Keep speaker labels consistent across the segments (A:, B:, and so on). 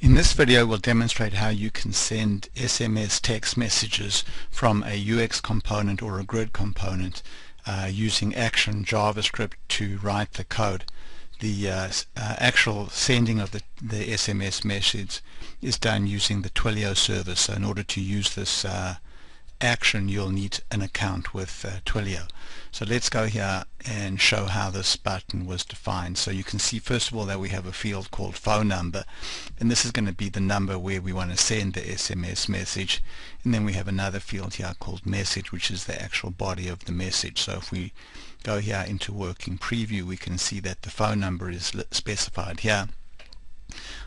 A: In this video we'll demonstrate how you can send SMS text messages from a UX component or a grid component using Action JavaScript to write the code. The actual sending of the SMS message is done using the Twilio service. So in order to use this action, you'll need an account with Twilio. So let's go here and show how this button was defined. So you can see first of all that we have a field called phone number, and this is going to be the number where we want to send the SMS message, and then we have another field here called message, which is the actual body of the message. So if we go here into working preview, we can see that the phone number is specified here.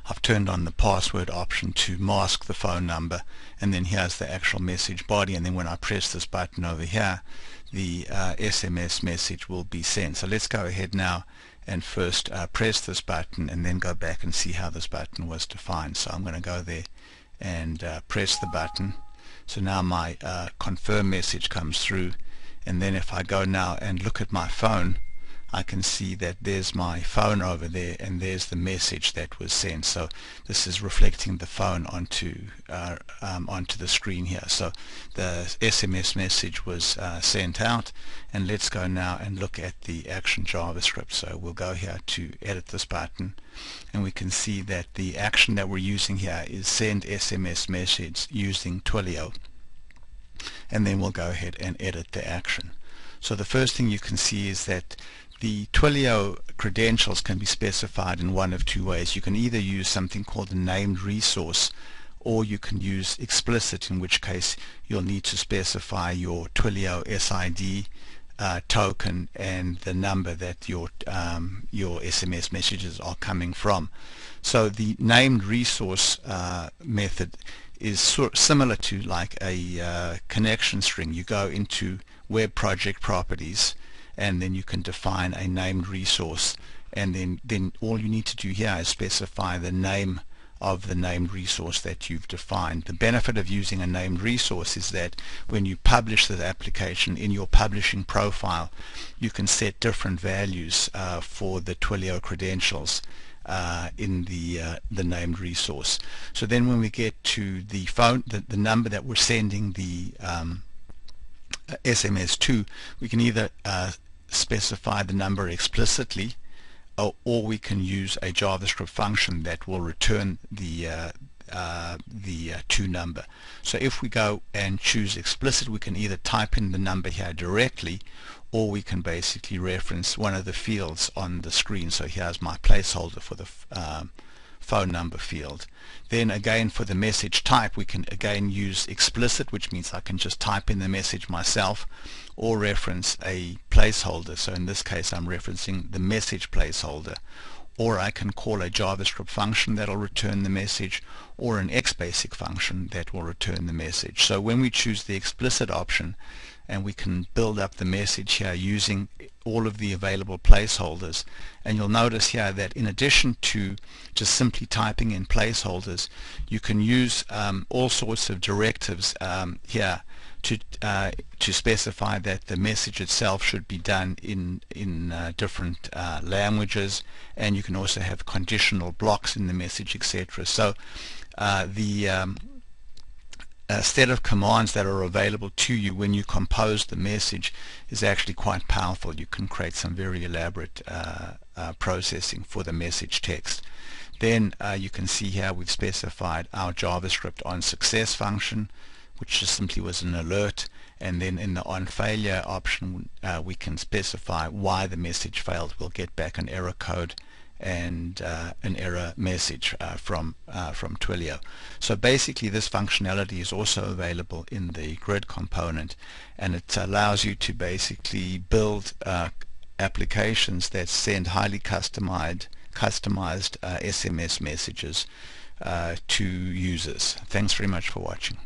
A: I've turned on the password option to mask the phone number, and then here's the actual message body, and then when I press this button over here, the SMS message will be sent. So let's go ahead now and first press this button and then go back and see how this button was defined. So I'm going to go there and press the button. So now my confirm message comes through, and then if I go now and look at my phone, I can see that there's my phone over there, and there's the message that was sent. So this is reflecting the phone onto the screen here. So the SMS message was sent out, and let's go now and look at the Action JavaScript. So we'll go here to edit this button, and we can see that the action that we're using here is send SMS message using Twilio, and then we'll go ahead and edit the action. So the first thing you can see is that the Twilio credentials can be specified in one of two ways. You can either use something called a named resource, or you can use explicit, in which case you'll need to specify your Twilio SID token and the number that your SMS messages are coming from. So the named resource method is similar to like a connection string. You go into web project properties, and then you can define a named resource, and then all you need to do here is specify the name of the named resource that you've defined. The benefit of using a named resource is that when you publish the application in your publishing profile, you can set different values for the Twilio credentials in the named resource. So then when we get to the phone, the number that we're sending the SMS to, we can either specify the number explicitly, or we can use a JavaScript function that will return the to number. So if we go and choose explicit, we can either type in the number here directly, or we can basically reference one of the fields on the screen. So here's my placeholder for the phone number field. Then again, for the message type, we can again use explicit, which means I can just type in the message myself, or reference a placeholder. So in this case I'm referencing the message placeholder, or I can call a JavaScript function that will return the message, or an XBasic function that will return the message. So when we choose the explicit option, and we can build up the message here using all of the available placeholders, and you'll notice here that in addition to just simply typing in placeholders, you can use all sorts of directives here to specify that the message itself should be done in different languages, and you can also have conditional blocks in the message, etc. So the set of commands that are available to you when you compose the message is actually quite powerful. You can create some very elaborate processing for the message text. Then you can see here we've specified our JavaScript on success function, which just simply was an alert, and then in the on failure option we can specify why the message failed. We'll get back an error code and an error message from Twilio. So basically this functionality is also available in the grid component, and it allows you to basically build applications that send highly customized SMS messages to users. Thanks very much for watching.